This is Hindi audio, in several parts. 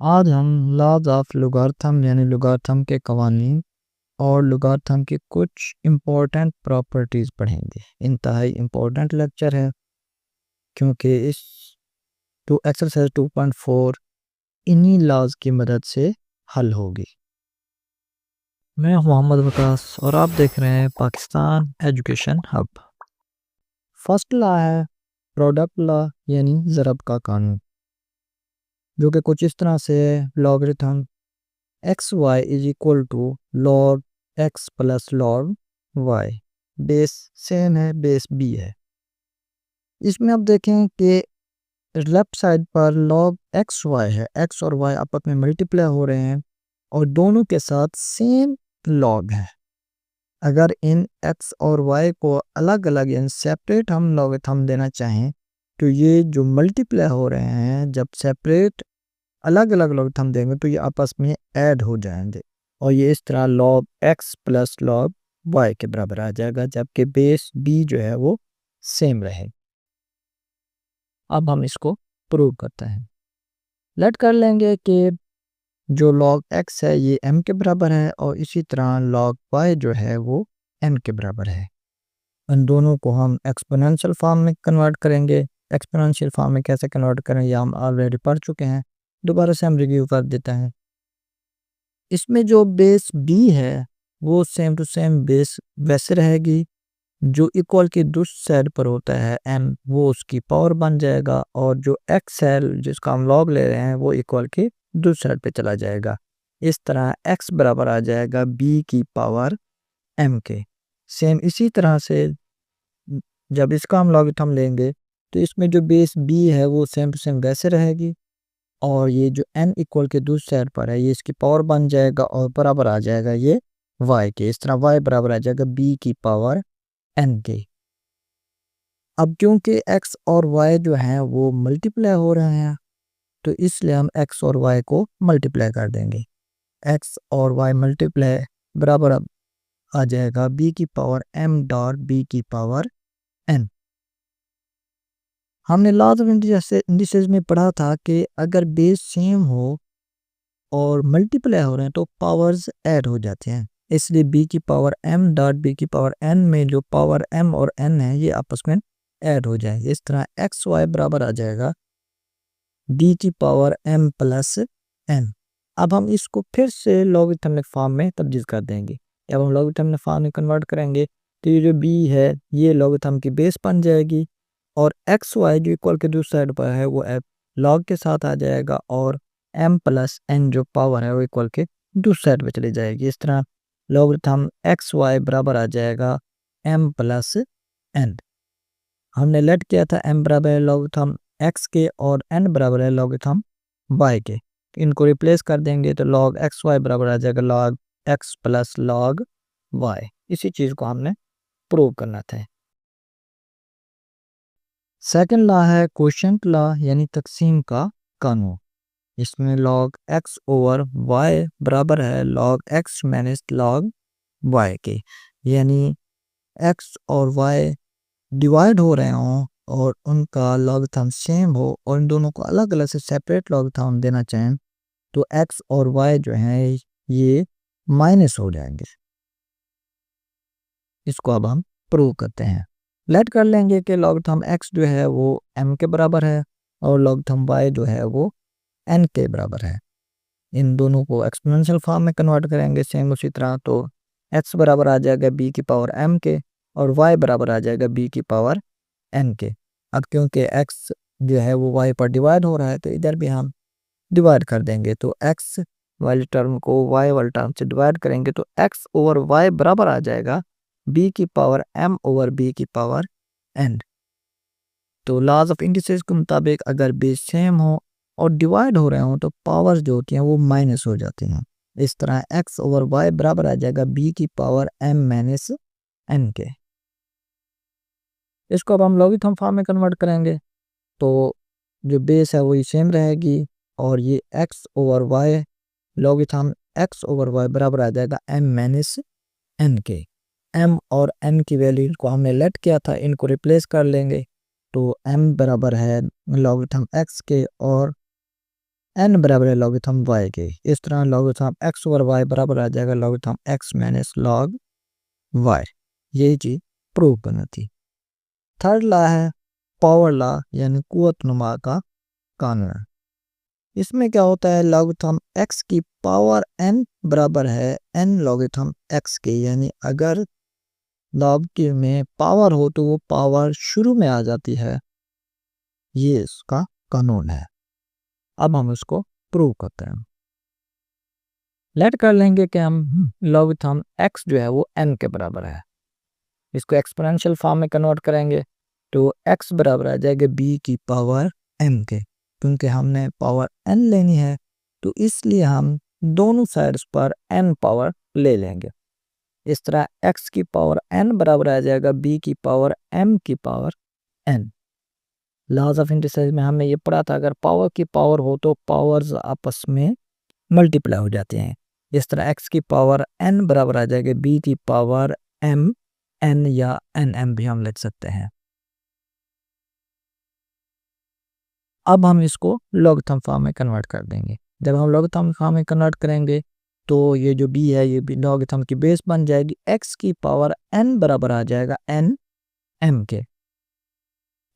आज हम लॉज ऑफ लॉगरिथम यानी लॉगरिथम के कवानीन और लॉगरिथम की कुछ इम्पोर्टेंट प्रॉपर्टीज़ पढ़ेंगे। इंतहाई इम्पोर्टेंट लेक्चर है क्योंकि इस एक्सरसाइज 2.4 इन्हीं लॉज की मदद से हल होगी। मैं हूं मोहम्मद वकास और आप देख रहे हैं Pakistan education hub. First law है प्रोडक्ट लॉ यानी ज़रब का कानून, जो कि कुछ इस तरह से logarithm x y is equal to log x plus log y. Base same है, बेस बी है। इसमें आप देखें कि लेफ्ट साइड पर लॉग एक्स वाई है, एक्स और वाई आपस में मल्टीप्लाई हो रहे हैं और दोनों के साथ सेम लॉग है। अगर इन एक्स और वाई को अलग अलग यानी सेपरेट हम लॉगरिथम देना चाहें तो ये जो मल्टीप्लाई हो रहे हैं, जब सेपरेट अलग अलग लॉगरिथम देंगे तो ये आपस में ऐड हो जाएंगे और ये इस तरह log x plus log y के बराबर आ जाएगा, जबकि बेस बी जो है वो सेम रहे। अब हम इसको प्रूव करते हैं। लेट कर लेंगे कि जो लॉग एक्स है ये m के बराबर है और इसी तरह लॉग y जो है वो n के बराबर है। इन दोनों को हम एक्सपोनेंशियल फॉर्म में कन्वर्ट करेंगे। एक्सपोनेंशियल फॉर्म में कैसे कन्वर्ट करें ये हम ऑलरेडी पढ़ चुके हैं, दोबारा से हम रिव्यू कर देते हैं। इसमें जो बेस b है वो सेम टू सेम बेस वैसे रहेगी, जो इक्वल की दूसरी साइड पर होता है m वो उसकी पावर बन जाएगा और जो x है जिसका हम लॉग ले रहे हैं वो इक्वल की दूसरी साइड पे चला जाएगा। इस तरह x बराबर आ जाएगा b की पावर m के। सेम इसी तरह से जब इसका हम लॉगरिथम लेंगे तो इसमें जो बेस b है वो सेम टू सेम वैसे रहेगी और ये जो n इक्वल के दूसरी साइड पर है ये इसकी पावर बन जाएगा और बराबर आ जाएगा ये y के। इस तरह y बराबर आ जाएगा b की पावर n के। अब क्योंकि x और y जो हैं वो मल्टीप्लाई हो रहे हैं तो इसलिए हम x और y को मल्टीप्लाई कर देंगे। x और y मल्टीप्लाई बराबर अब आ जाएगा b की पावर m डॉट b की पावर n। हमने लॉज ऑफ इंडिसेस में पढ़ा था कि अगर बेस सेम हो और मल्टीप्लाई हो रहे हैं तो पावर्स ऐड हो जाते हैं, इसलिए b की पावर m डॉट b की पावर n में जो पावर m और n है ये आपस में ऐड हो जाएंगे। इस तरह एक्स वाई बराबर आ जाएगा b की पावर m प्लस n। अब हम इसको फिर से लॉगरिथमिक फॉर्म में तब्दील कर देंगे। जब हम लॉगरिथमिक फॉर्म में कन्वर्ट करेंगे तो ये जो b है ये लॉगरिथम की बेस बन जाएगी और एक्स वाई जो इक्वल के दूसरी साइड पर है वो लॉग के साथ आ जाएगा और m प्लस n जो पावर है वो इक्वल के दूसरी साइड पर चली जाएगी। इस तरह लॉगरिथम एक्स वाई बराबर आ जाएगा m प्लस n। हमने लेट किया था m बराबर है लॉगरिथम x के और n बराबर है लॉगरिथम y के। इनको रिप्लेस कर देंगे तो log एक्स वाई बराबर आ जाएगा log x plus log y। इसी चीज़ को हमने प्रूव करना था। सेकंड लॉ है क्वोशिएंट लॉ यानी तकसीम का कानून। इसमें log x ओवर y बराबर है log x minus log y के, यानी x और y डिवाइड हो रहे हों और उनका लॉगरिथम सेम हो और इन दोनों को अलग अलग से सेपरेट लॉगरिथम देना चाहें तो x और y जो हैं ये माइनस हो जाएंगे। इसको अब हम प्रूव करते हैं। लेट कर लेंगे कि लॉगरिथम x जो है वो m के बराबर है और लॉगरिथम y जो है वो n के बराबर है। इन दोनों को एक्सपोनेंशियल फॉर्म में कन्वर्ट करेंगे सेम उसी तरह, तो x बराबर आ जाएगा b की पावर m के और y बराबर आ जाएगा b की पावर n के। अब क्योंकि x जो है वो y पर डिवाइड हो रहा है तो इधर भी हम डिवाइड कर देंगे, तो x वाली टर्म को y वाली टर्म से डिवाइड करेंगे तो x ओवर y बराबर आ जाएगा b की पावर m ओवर b की पावर n। तो लॉज ऑफ इंडिसेस के मुताबिक अगर बेस सेम हो और डिवाइड हो रहे हो तो पावर्स जो होती हैं वो माइनस हो जाती हैं। इस तरह x ओवर y बराबर आ जाएगा b की पावर m माइनस n के। इसको अब हम लॉगरिथम फॉर्म में कन्वर्ट करेंगे तो जो बेस है वही सेम रहेगी और ये x over y logarithm x over y बराबर आ जाएगा m माइनस n के। m और n की वैल्यू को हमने लेट किया था, इनको रिप्लेस कर लेंगे तो m बराबर है लॉगरिथम x के और n बराबर है लॉगरिथम y के। इस तरह लॉगरिथम x ओवर y बराबर आ जाएगा logarithm x minus log y। यही चीज़ प्रूव करनी थी। थर्ड लॉ है पावर लॉ यानी कुव्वतनुमा का कानून। इसमें क्या होता है, लॉगरिथम x की पावर n बराबर है n लॉगरिथम x के, यानी अगर लॉग के में पावर हो तो वो पावर शुरू में आ जाती है। ये इसका कानून है। अब हम इसको प्रूव करते हैं। लेट कर लेंगे कि हम लॉगरिथम x जो है वो n के बराबर है। इसको एक्सपोनेंशियल फॉर्म में कन्वर्ट करेंगे तो x बराबर आ जाएगा b की पावर m के। क्योंकि हमने पावर n लेनी है तो इसलिए हम दोनों साइड्स पर n पावर ले लेंगे। इस तरह x की पावर n बराबर आ जाएगा b की पावर m की power n। Laws of integers में हमने ये पढ़ा था, अगर पावर की पावर हो तो पावर्स आपस में मल्टीप्लाई हो जाते हैं। इस तरह x की पावर n बराबर आ जाएगा b की पावर m n या nm भी हम लिख सकते हैं। अब हम इसको लॉगरिथम फॉर्म में कन्वर्ट कर देंगे। जब हम लॉगरिथम फॉर्म में कन्वर्ट करेंगे तो ये जो b है ये भी लॉगरिथम की बेस बन जाएगी। x की पावर n बराबर आ जाएगा n m के।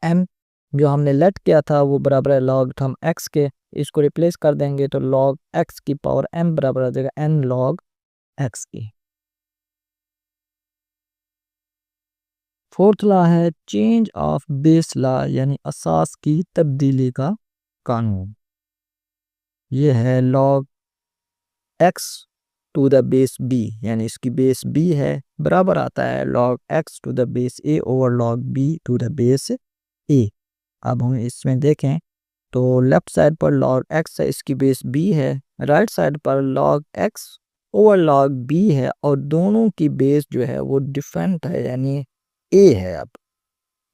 m जो हमने लेट किया था वो बराबर है लॉगरिथम x के। इसको रिप्लेस कर देंगे तो लॉग x की पावर m बराबर आ जाएगा n लॉग x की। फोर्थ लॉ है चेंज ऑफ बेस लॉ यानी असास की तब्दीली का कानून। ये है log x to the base b, यानी इसकी बेस b है, बराबर आता है log x to the base a over log b to the base a। अब हम इसमें देखें तो लेफ्ट साइड पर लॉग x है, इसकी बेस b है। राइट साइड पर log x over log b है और दोनों की बेस जो है वो डिफरेंट है यानी a है। अब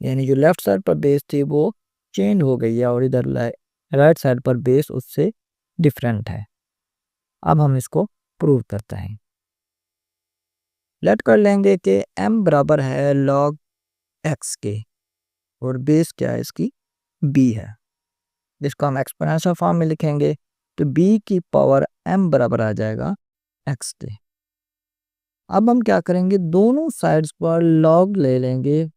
यानी जो लेफ्ट साइड पर बेस थी वो चेंज हो गई है और इधर राइट साइड पर बेस उससे डिफरेंट है। अब हम इसको प्रूव करते हैं। लेट कर लेंगे कि m बराबर है लॉग x के और बेस क्या है इसकी b है। जिसको हम एक्सपोनेंशियल फॉर्म में लिखेंगे तो b की पावर m बराबर आ जाएगा x के। अब हम क्या करेंगे, दोनों साइड्स पर लॉग ले लेंगे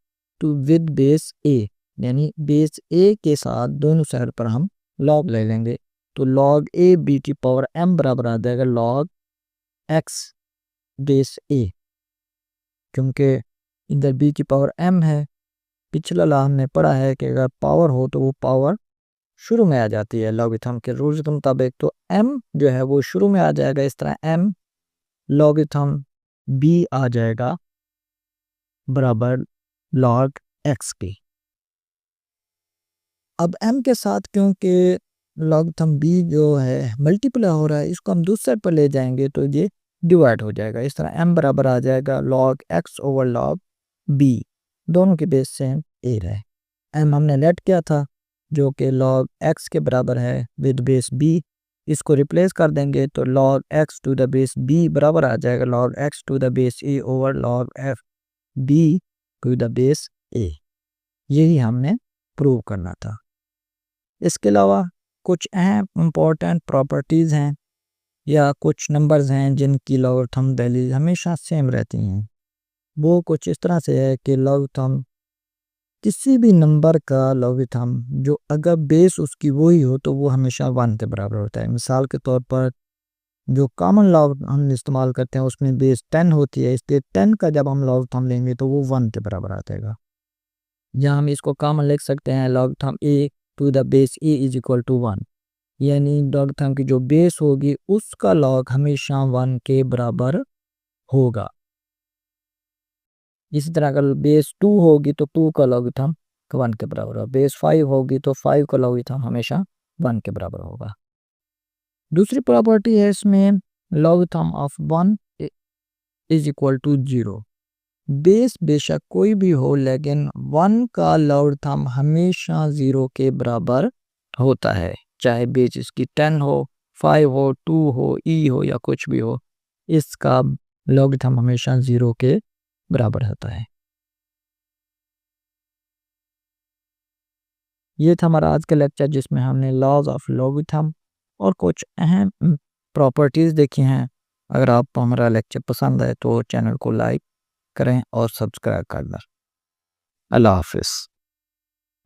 टू विद बेस a, यानी बेस a के साथ दोनों साइड पर हम लॉग ले लेंगे तो लॉग a b की पावर m बराबर आ जाएगा लॉग x बेस a। क्योंकि इधर b की पावर m है, पिछला लॉ हमने पढ़ा है कि अगर पावर हो तो वो पावर शुरू में आ जाती है लॉगरिथम के रूल्स के मुताबिक। तो m जो है वो शुरू में आ जाएगा। इस तरह m लॉगरिथम b आ जाएगा बराबर लॉग x की। अब m के साथ क्योंकि लॉगरिथम b जो है मल्टीप्लाई हो रहा है, इसको हम दूसरे साइड पर ले जाएंगे तो ये डिवाइड हो जाएगा। इस तरह m बराबर आ जाएगा log x over log b, दोनों के बेस सेम a रहे। m हमने लेट किया था जो कि लॉग x के बराबर है विद बेस b। इसको रिप्लेस कर देंगे तो log x to the base b बराबर आ जाएगा log x to the base a over log f b to the base a। यही हमने प्रूव करना था। इसके अलावा कुछ अहम इम्पोर्टेंट प्रॉपर्टीज़ हैं या कुछ नंबर्स हैं जिनकी लॉगरिथम वैल्यूज हमेशा सेम रहती हैं। वो कुछ इस तरह से है कि लॉगरिथम किसी भी नंबर का लॉगरिथम जो अगर बेस उसकी वही हो तो वो हमेशा 1 के बराबर होता है। मिसाल के तौर पर जो कॉमन लॉग हम इस्तेमाल करते हैं उसमें बेस 10 होती है, इसलिए 10 का जब हम लॉगरिथम लेंगे तो वो 1 के बराबर आ जाएगा। या हम इसको कॉमन लिख सकते हैं logarithm a to the base a is equal to 1, यानी लॉगरिथम की जो बेस होगी उसका लॉग हमेशा 1 के बराबर होगा। इसी तरह अगर बेस 2 होगी तो 2 का लॉगरिथम 1 के बराबर होगा। बेस 5 होगी तो 5 का लॉगरिथम हमेशा 1 के बराबर होगा। दूसरी प्रॉपर्टी है इसमें logarithm of 1 is equal to 0। Base बेशक कोई भी हो लेकिन 1 का लॉगरिथम हमेशा 0 के बराबर होता है, चाहे बेस इसकी 10 हो, 5 हो, 2 हो, e हो या कुछ भी हो, इसका लॉगरिथम हमेशा 0 के बराबर होता है। ये था हमारा आज का लेक्चर जिसमें हमने लॉज ऑफ लॉगरिथम और कुछ अहम प्रॉपर्टीज़ देखी हैं। अगर आपको हमारा लेक्चर पसंद आए तो चैनल को लाइक करें और सब्सक्राइब कर दें। अल्लाह हाफ़िज़।